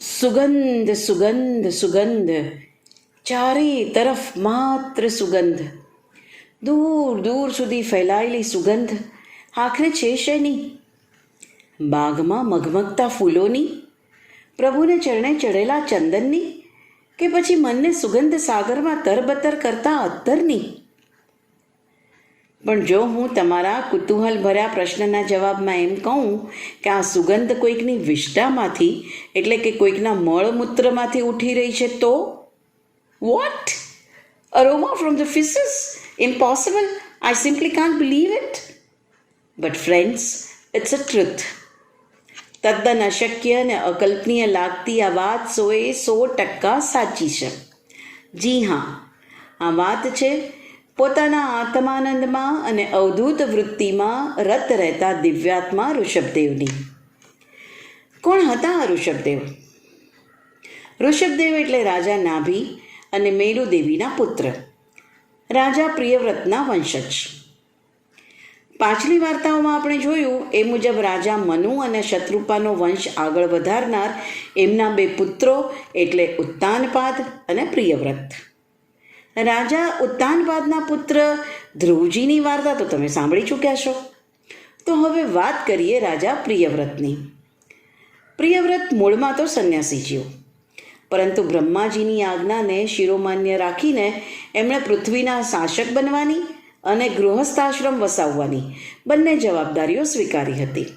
સુગંધ સુગંધ સુગંધ, ચારે તરફ માત્ર સુગંધ, દૂર દૂર સુધી ફેલાયેલી સુગંધ આખરે છે શેની? બાગમાં મઘમગતા ફૂલોની, પ્રભુને ચરણે ચઢેલા ચંદનની, કે પછી મનને સુગંધ સાગરમાં તરબતર કરતા અત્તરની? પણ જો હું તમારા કુતૂહલ ભર્યા પ્રશ્નના જવાબમાં એમ કહું કે આ સુગંધ કોઈકની વિષ્ટામાંથી એટલે કે કોઈકના મળમૂત્રમાંથી ઉઠી રહી છે તો? What? Aroma from the faeces? Impossible! I simply can't believe it. But friends, it's a truth. તદ્દન અશક્ય અને અકલ્પનીય લાગતી આ વાત 100% સાચી છે. જી હા, આ વાત છે પોતાના આત્માનંદમાં અને અવધૂત વૃત્તિમાં રત રહેતા દિવ્યાત્મા ઋષભદેવની. કોણ હતા આ ઋષભદેવ? ઋષભદેવ એટલે રાજા નાભી અને મેરુદેવીના પુત્ર, રાજા પ્રિયવ્રતના વંશજ. પાછલી વાર્તાઓમાં આપણે જોયું એ મુજબ રાજા મનુ અને શત્રુપાનો વંશ આગળ વધારનાર એમના બે પુત્રો એટલે ઉત્તાનપાદ અને પ્રિયવ્રત. રાજા ઉત્તાનપાદના પુત્ર ધ્રુવજીની વાર્તા તો તમે સાંભળી ચૂક્યા છો. તો હવે વાત કરીએ રાજા પ્રિયવ્રતની. પ્રિયવ્રત મૂળમાં તો સંન્યાસી જીવ, પરંતુ બ્રહ્માજીની આજ્ઞાને શિરોમાન્ય રાખીને એમણે પૃથ્વીના શાસક બનવાની અને ગૃહસ્થાશ્રમ વસાવવાની બંને જવાબદારીઓ સ્વીકારી હતી.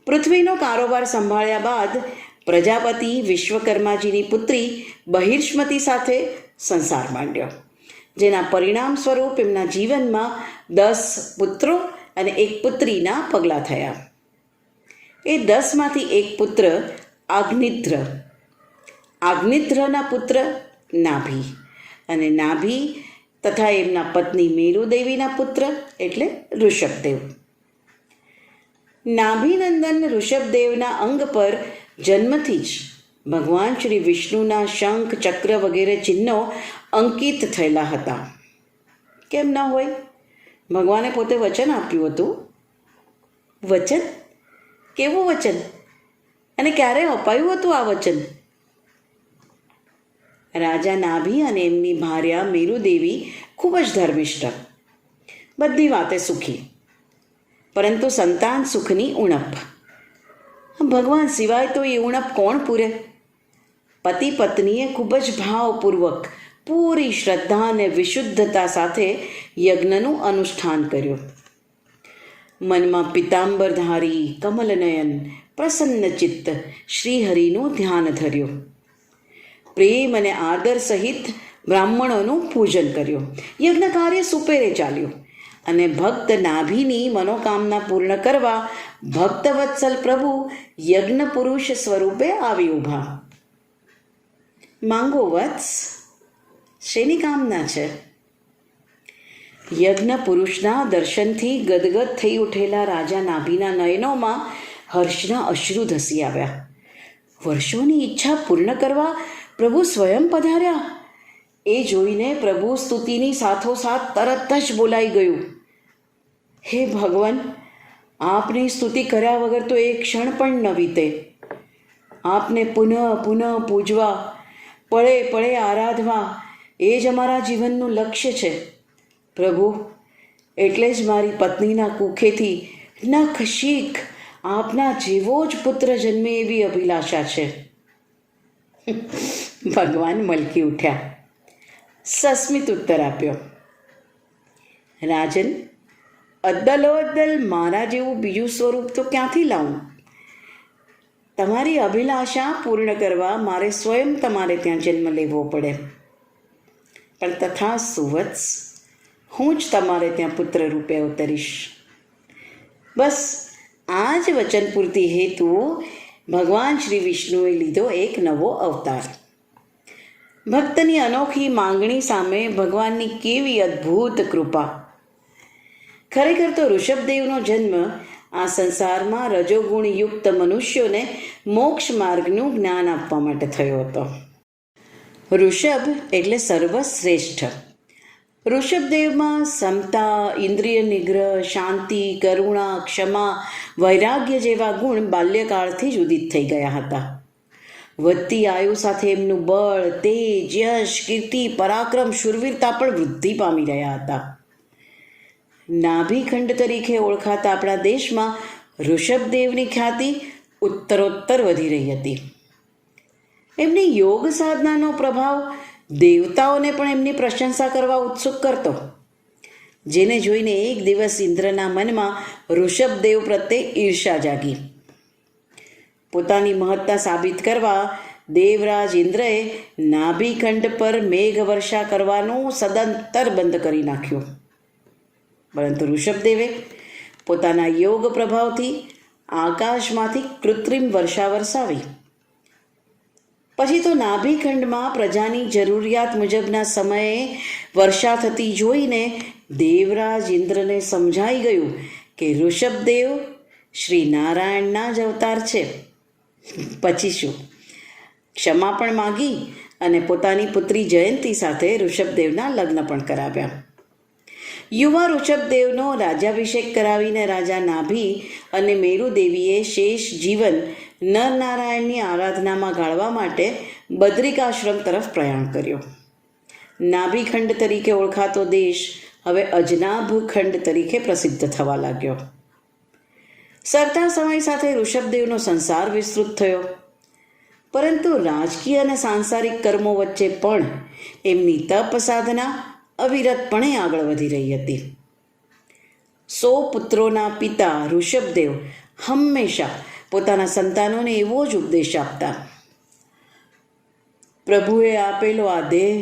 પૃથ્વીનો કારોબાર સંભાળ્યા બાદ પ્રજાપતિ વિશ્વકર્માજીની પુત્રી બહિર્ષ્મતી સાથે સંસાર માંડ્યો, જેના પરિણામ સ્વરૂપ એમના જીવનમાં 10 પુત્રો અને 1 પુત્રીના પગલાં થયા. એ 10માંથી એક પુત્ર આગ્નિધ્ર, આગ્નિધ્રના પુત્ર નાભી, અને નાભી તથા એમના પત્ની મેરુદેવીના પુત્ર એટલે ઋષભદેવ. નાભીનંદન ઋષભદેવના અંગ પર જન્મથી જ ભગવાન શ્રી વિષ્ણુના શંખ, ચક્ર વગેરે ચિહ્નો અંકિત થયેલા હતા. કેમ ન હોય? ભગવાને પોતે વચન આપ્યું હતું. વચન? કેવું વચન? અને ક્યારે અપાયું હતું આ વચન? રાજા નાભી અને એમની ભાર્યા મેરુદેવી ખૂબ જ ધર્મિષ્ઠ, બધી વાતે સુખી, પરંતુ સંતાન સુખની ઉણપ. ભગવાન સિવાય તો એ ઉણપ કોણ પૂરે? પતિ પત્નીએ ખૂબ જ ભાવપૂર્વક, પૂરી શ્રદ્ધા અને વિશુદ્ધતા સાથે યજ્ઞનું અનુષ્ઠાન કર્યું. મનમાં પિતાંબરધારી કમલનયન પ્રસન્નચિત્ત શ્રીહરિનું ધ્યાન ધર્યું. પ્રેમ અને આદર સહિત બ્રાહ્મણોનું પૂજન કર્યું. યજ્ઞ કાર્ય સુપેરે ચાલ્યું અને ભક્ત નાભીની મનોકામના પૂર્ણ કરવા ભક્તવત્સલ પ્રભુ યજ્ઞ પુરુષ સ્વરૂપે આવી ઊભા. માંગો વત્સ, શેની કામના છે? યજ્ઞ પુરુષના દર્શનથી ગદગદ થઈ ઉઠેલા રાજા નાભીના નયનોમાં હર્ષના અશ્રુ ધસી આવ્યા. વર્ષોની ઈચ્છા પૂર્ણ કરવા પ્રભુ સ્વયં પધાર્યા. એ જોઈને પ્રભુ સ્તુતિની સાથોસાથ તરત જ બોલાઈ ગયું, હે ભગવાન, આપની સ્તુતિ કર્યા વગર તો એક ક્ષણ પણ ન વીતે. આપને પુનઃ પુનઃ પૂજવા, પળે પળે આરાધવા એ જ અમારા જીવનનું લક્ષ્ય છે. પ્રભુ, એટલે જ મારી પત્નીના કુખેથી નખ શીખ આપના જેવો જ પુત્ર જન્મે એવી અભિલાષા છે. ભગવાન મલકી ઉઠ્યા, સસ્મિત ઉત્તર આપ્યો, રાજન, અદ્દલો અદ્દલ મારા જેવું બીજું સ્વરૂપ તો ક્યાંથી લાવું? તમારી અભિલાષા પૂર્ણ કરવા મારે સ્વયં તમારે ત્યાં જન્મ લેવો પડે. પણ તથાસ્તુ વત્સ, હું જ તમારે ત્યાં પુત્ર રૂપે અવતરીશ. બસ આ જ વચન પૂર્તિ હેતુ ભગવાન શ્રી વિષ્ણુએ લીધો એક નવો અવતાર. ભક્તની અનોખી માંગણી સામે ભગવાનની કેવી અદ્ભુત કૃપા! ખરેખર તો ઋષભદેવનો જન્મ આ સંસારમાં રજોગુણયુક્ત મનુષ્યોને મોક્ષ માર્ગનું જ્ઞાન આપવા માટે થયો હતો. ઋષભ એટલે સર્વશ્રેષ્ઠ. ઋષભદેવમાં સમતા, ઇન્દ્રિય નિગ્રહ, શાંતિ, કરુણા, ક્ષમા, વૈરાગ્ય જેવા ગુણ બાલ્યકાળથી જ ઉદિત થઈ ગયા હતા. વધતી આયુ સાથે એમનું બળ, તેજ, યશ, કીર્તિ, પરાક્રમ, શૂરવીરતા પણ વૃદ્ધિ પામી રહ્યા હતા. નાભીખંડ તરીકે ઓળખાતા આપણા દેશમાં ઋષભદેવની ખ્યાતિ ઉત્તરોત્તર વધી રહી હતી. એમની યોગ સાધનાનો પ્રભાવ દેવતાઓને પણ એમની પ્રશંસા કરવા ઉત્સુક કરતો, જેને જોઈને એક દિવસ ઇન્દ્રના મનમાં ઋષભદેવ પ્રત્યે ઈર્ષા જાગી. પોતાની મહત્તા સાબિત કરવા દેવરાજ ઇન્દ્રએ નાભીખંડ પર મેઘ વર્ષા કરવાનું સદંતર બંધ કરી નાખ્યું. પરંતુ ઋષભદેવે પોતાના યોગ પ્રભાવથી આકાશમાંથી કૃત્રિમ વર્ષા વરસાવી. પછી તો નાભીખંડમાં પ્રજાની જરૂરિયાત મુજબના સમયે વર્ષા થતી જોઈને દેવરાજ ઇન્દ્રને સમજાઈ ગયું કે ઋષભદેવ શ્રી નારાયણના જ અવતાર છે. પછી શું? ક્ષમા પણ માગી અને પોતાની પુત્રી જયંતી સાથે ઋષભદેવના લગ્ન પણ કરાવ્યા. યુવા ઋષભદેવનો રાજ્યાભિષેક કરાવીને રાજા નાભી અને મેરુદેવીએ શેષ જીવન નરનારાયણની આરાધનામાં ગાળવા માટે બદ્રિકાશ્રમ તરફ પ્રયાણ કર્યો. નાભીખંડ તરીકે ઓળખાતો દેશ હવે અજનાભખંડ તરીકે પ્રસિદ્ધ થવા લાગ્યો. સરતા સમય સાથે ઋષભદેવનો સંસાર વિસ્તૃત થયો, પરંતુ રાજકીય અને સાંસારિક કર્મો વચ્ચે પણ એમની તપ સાધના અવિરતપણે આગળ વધી રહી હતી. 100 પુત્રોના પિતા ઋષભદેવ હંમેશા પોતાના સંતાનોને એવો જ ઉપદેશ આપતા: પ્રભુએ આપેલો આ દેહ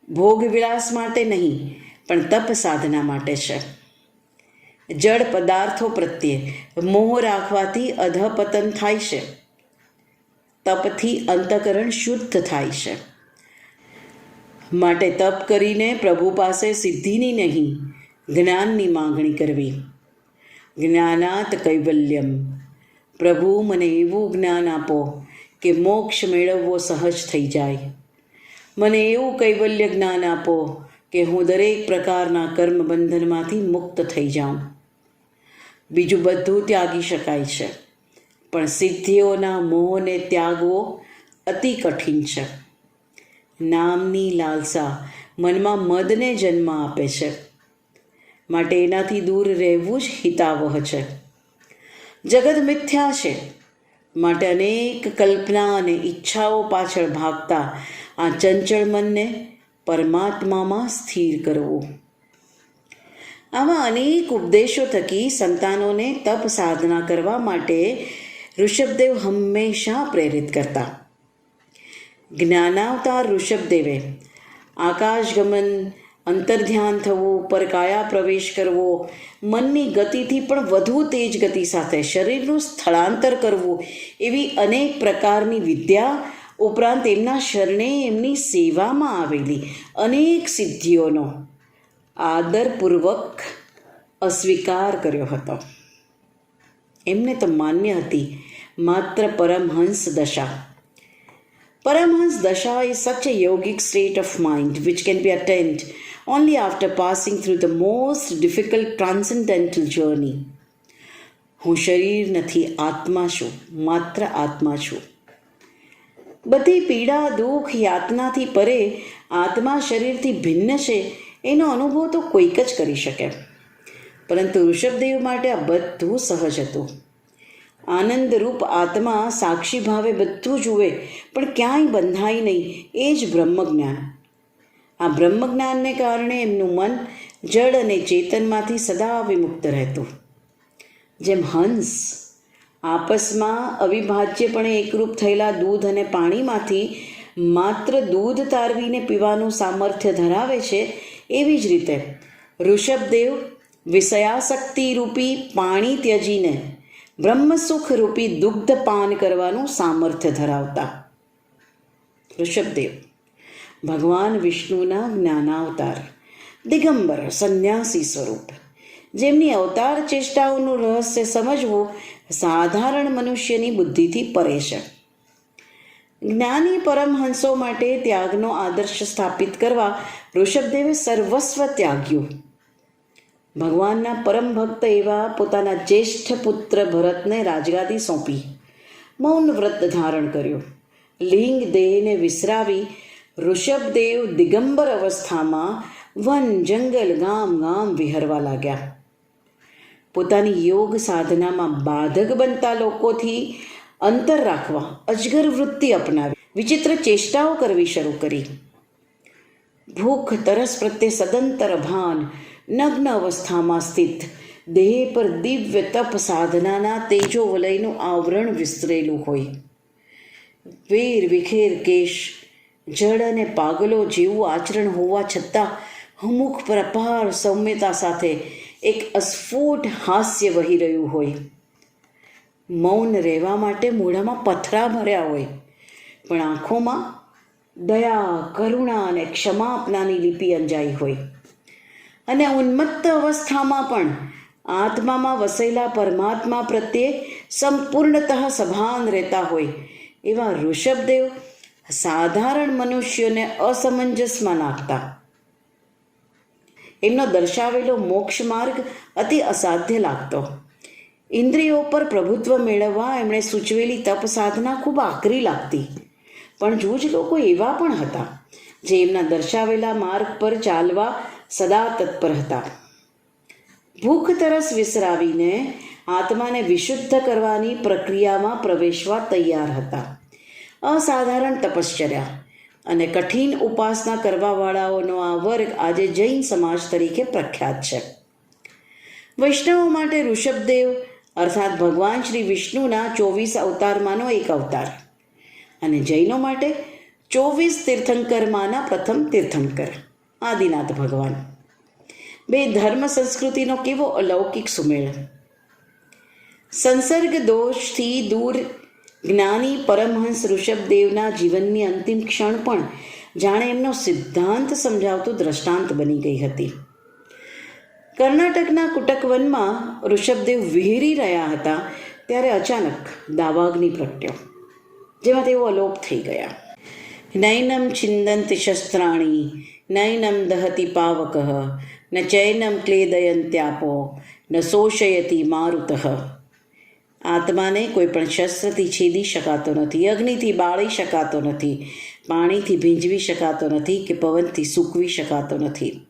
ભોગ વિલાસ માટે નહીં, પણ તપ સાધના માટે છે. જડ પદાર્થો પ્રત્યે મોહ રાખવાથી અધપતન થાય છે. તપથી અંતઃકરણ શુદ્ધ થાય છે. માટે તપ કરીને પ્રભુ પાસે સિદ્ધિની નહીં, જ્ઞાનની માંગણી કરવી. જ્ઞાનાત કૈવલ્યમ. પ્રભુ, મને એવું જ્ઞાન આપો કે મોક્ષ મેળવવો સહજ થઈ જાય. મને એવું કૈવલ્ય જ્ઞાન આપો કે હું દરેક પ્રકારના કર્મ બંધનમાંથી મુક્ત થઈ જાઉં. બીજું બધું ત્યાગી શકાય છે, પણ સિદ્ધિઓના મોહને ત્યાગવો અતિ કઠિન છે. નામની લાલસા મનમાં મદને જન્મ આપે છે, માટે એનાથી દૂર રહેવું જ હિતાવહ છે. જગત મિથ્યા છે, માટે અનેક કલ્પના અને ઈચ્છાઓ પાછળ ભાગતા આ ચંચળ મનને પરમાત્મામાં સ્થિર કરવું. આવા અનેક ઉપદેશો થકી સંતાનોને તપ સાધના કરવા માટે ઋષભદેવ હંમેશા પ્રેરિત કરતા. જ્ઞાનાવતાર ઋષભદેવે આકાશગમન, અંતર્ધ્યાન થવું, પરકાયા પ્રવેશ કરવો, મનની ગતિથી પણ વધુ તેજ ગતિ સાથે શરીરનું સ્થળાંતર કરવું, એવી અનેક પ્રકારની વિદ્યા ઉપરાંત એમના શરણે એમની સેવામાં આવેલી અનેક સિદ્ધિઓનો આદરપૂર્વક અસ્વીકાર કર્યો હતો. એમને તો માન્ય હતી માત્ર પરમહંસ દશા. Paramhans Dasha is such a yogic state of mind which can be attained only after passing through the most difficult transcendental journey. હું શરીર નથી, આત્મા છું, માત્ર આત્મા છું. બધી પીડા, દુઃખ, યાતનાથી પરે આત્મા શરીરથી ભિન્ન છે એનો અનુભવ તો કોઈક જ કરી શકે. પરંતુ ઋષભદેવ માટે આ બધું સહજ હતું. આનંદરૂપ આત્મા સાક્ષી ભાવે બધું જુએ, પણ ક્યાંય બંધાય નહીં. એ જ બ્રહ્મજ્ઞાન. આ બ્રહ્મજ્ઞાનને કારણે એમનું મન જડ અને ચેતનમાંથી સદા વિમુક્ત રહેતું. જેમ હંસ આપસમાં અવિભાજ્યપણે એકરૂપ થયેલા દૂધ અને પાણીમાંથી માત્ર દૂધ તારવીને પીવાનું સામર્થ્ય ધરાવે છે, એવી જ રીતે ઋષભદેવ વિષયાસક્તિ રૂપી પાણી ત્યજીને બ્રહ્મસુખ રૂપી દુગ્ધ પાન કરવાનું સામર્થ્ય ધરાવતા. ઋષભદેવ ભગવાન વિષ્ણુના જ્ઞાનાવતાર, દિગંબર સંન્યાસી સ્વરૂપ, જેમની અવતાર ચેષ્ટાઓનું રહસ્ય સમજવું સાધારણ મનુષ્યની બુદ્ધિથી પરે છે. જ્ઞાની પરમહંસો માટે ત્યાગનો આદર્શ સ્થાપિત કરવા ઋષભદેવે સર્વસ્વ ત્યાગ્યું. ભગવાનના પરમ ભક્ત એવા પોતાના જ્યેષ્ઠ પુત્ર ભરતને રાજગાદી સોંપી મૌન વ્રત ધારણ કર્યું લિંગ દેહને વિસરાવી ઋષભદેવ દિગંબર અવસ્થામાં વન જંગલ ગામ ગામ વિહરવા લાગ્યા. પોતાની યોગ સાધનામાં બાધક બનતા લોકોથી અંતર રાખવા અજગર વૃત્તિ અપનાવી વિચિત્ર ચેષ્ટાઓ કરવી શરૂ કરી. ભૂખ તરસ પ્રત્યે સદંતર ભાન, નગ્ન અવસ્થામાં સ્થિત, દેહ પર દિવ્ય તપ સાધનાના તેજો વલયનું આવરણ વિસ્તરેલું હોય. વેર વિખેર કેશ, જડ અને પાગલો જેવું આચરણ હોવા છતાં મુખ પર અપાર સૌમ્યતા સાથે એક અસ્ફુટ હાસ્ય વહી રહ્યું હોય. મૌન રહેવા માટે મોઢામાં પથરા ભર્યા હોય, પણ આંખોમાં દયા, કરુણા અને ક્ષમા આપનાની લિપિ અંજાઈ હોય. અને ઉન્મત્ત અવસ્થામાં પણ આત્મામાં વસેલા પરમાત્મા પ્રત્યે સંપૂર્ણતઃ સભાન રહેતા હોય એવા ઋષભદેવ સાધારણ મનુષ્યોને અસમંજસમાં નાખતા. એમનો દર્શાવેલો મોક્ષ માર્ગ અતિ અસાધ્ય લાગતો. ઇન્દ્રિયો પર પ્રભુત્વ મેળવવા એમણે સૂચવેલી તપ સાધના ખૂબ આકરી લાગતી. પણ જૂજ લોકો એવા પણ હતા જે એમના દર્શાવેલા માર્ગ પર ચાલવા સદા તત્પર હતા. ભૂખ તરસ વિસરાવીને આત્માને વિશુદ્ધ કરવાની પ્રક્રિયામાં પ્રવેશવા તૈયાર હતા. અસાધારણ તપશ્ચર્યા અને કઠિન ઉપાસના કરવાવાળાઓનો આ વર્ગ આજે જૈન સમાજ તરીકે પ્રખ્યાત છે. વૈષ્ણવો માટે ઋષભદેવ અર્થાત ભગવાન શ્રી વિષ્ણુના 24 અવતારમાંનો એક અવતાર અને જૈનો માટે 24 તીર્થંકરમાંના પ્રથમ તીર્થંકર આદિનાથ ભગવાન. બે ધર્મ સંસ્કૃતિનો કેવો અલૌકિક સુમેળ. સંસર્ગ દોષથી દૂર જ્ઞાની પરમહંસ ઋષભદેવના જીવનની અંતિમ ક્ષણ પણ જાણે એમનો સિદ્ધાંત સમજાવતું દ્રષ્ટાંત બની ગઈ હતી. કર્ણાટકના કુટક-વનમાં ઋષભદેવ વિહરી રહ્યા હતા ત્યારે અચાનક દાવાગ્નિ પ્રગટ્યો, જેમાં તેઓ અલોપ થઈ ગયા. નૈનમ છિંદંતિ શસ્ત્રાણી, નૈનમ દહતિ પાવક, ન ચૈનમ ક્લેદયંત્યાપો, ન શોષયતિ મારુતઃ. આત્માને કોઈ પણ શસ્ત્રથી છેદી શકાતો નથી, અગ્નિથી બાળી શકાતો નથી, પાણીથી ભીંજવી શકાતો નથી કે પવનથી સૂકવી શકાતો નથી.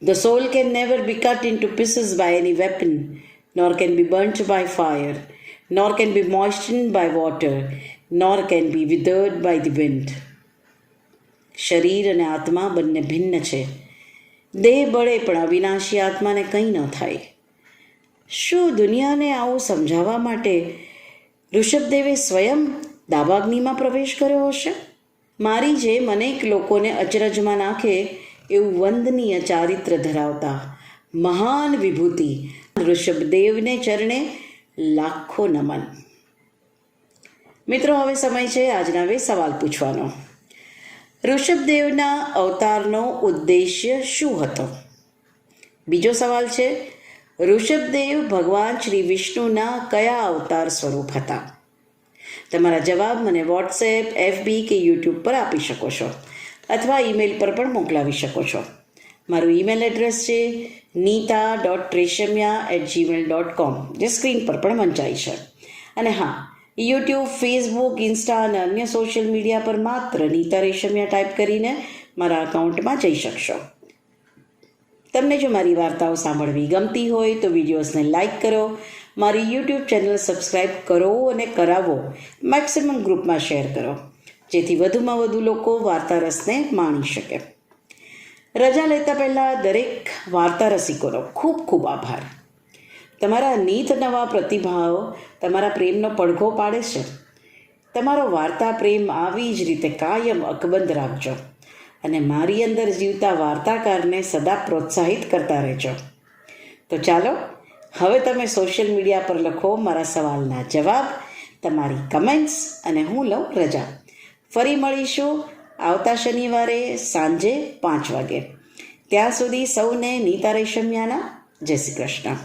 The soul can never be cut into pieces by any weapon, nor can be burnt by fire, nor can be moistened by water, nor can be withered by the wind. શરીર અને આત્મા બંને ભિન્ન છે. દેહ બળે પણ અવિનાશી આત્માને કંઈ ન થાય. શું દુનિયાને આવું સમજાવવા માટે ઋષભદેવે સ્વયં દાવાગ્નિમાં પ્રવેશ કર્યો હશે? મારી જેમ અનેક લોકોને અચરજમાં નાખે એવું વંદનીય ચારિત્ર ધરાવતા મહાન વિભૂતિ ઋષભદેવને ચરણે લાખો નમન. મિત્રો, હવે સમય છે આજના બે સવાલ પૂછવાનો. ઋષભદેવના અવતારનો ઉદ્દેશ્ય શું હતો? બીજો સવાલ છે, ઋષભદેવ ભગવાન શ્રી વિષ્ણુના કયા અવતાર સ્વરૂપ હતા? તમારા જવાબ મને વોટ્સએપ, FB કે યુટ્યુબ પર આપી શકો છો અથવા ઈમેલ પર પણ મોકલાવી શકો છો. મારું ઈમેલ એડ્રેસ છે neeta.reshamya@gmail.com, જે સ્ક્રીન પર પણ વંચાય છે. અને હા, યુટ્યુબ, ફેસબુક, ઇન્સ્ટા અને અન્ય સોશિયલ મીડિયા પર માત્ર નીતા રેશમિયા ટાઈપ કરીને મારા અકાઉન્ટમાં જઈ શકશો. તમને જો મારી વાર્તાઓ સાંભળવી ગમતી હોય તો વિડીયોઝને લાઇક કરો, મારી યુટ્યુબ ચેનલ સબસ્ક્રાઈબ કરો અને કરાવો મેક્સિમમ ગ્રુપમાં શેર કરો, જેથી વધુમાં વધુ લોકો વાર્તા રસને માણી શકે. રજા લેતા પહેલાં દરેક વાર્તા રસિકોનો ખૂબ ખૂબ આભાર. તમારા નીત નવા પ્રતિભાવો તમારા પ્રેમનો પડઘો પાડે છે. તમારો વાર્તા પ્રેમ આવી જ રીતે કાયમ અકબંધ રાખજો અને મારી અંદર જીવતા વાર્તાકારને સદા પ્રોત્સાહિત કરતા રહેજો. તો ચાલો, હવે તમે સોશિયલ મીડિયા પર લખો મારા સવાલના જવાબ, તમારી કમેન્ટ્સ, અને હું લઉં રજા. ફરી મળીશું આવતા શનિવારે સાંજે 5 વાગે. ત્યાં સુધી સૌને નીતા રેશમિયાના જય શ્રી કૃષ્ણ.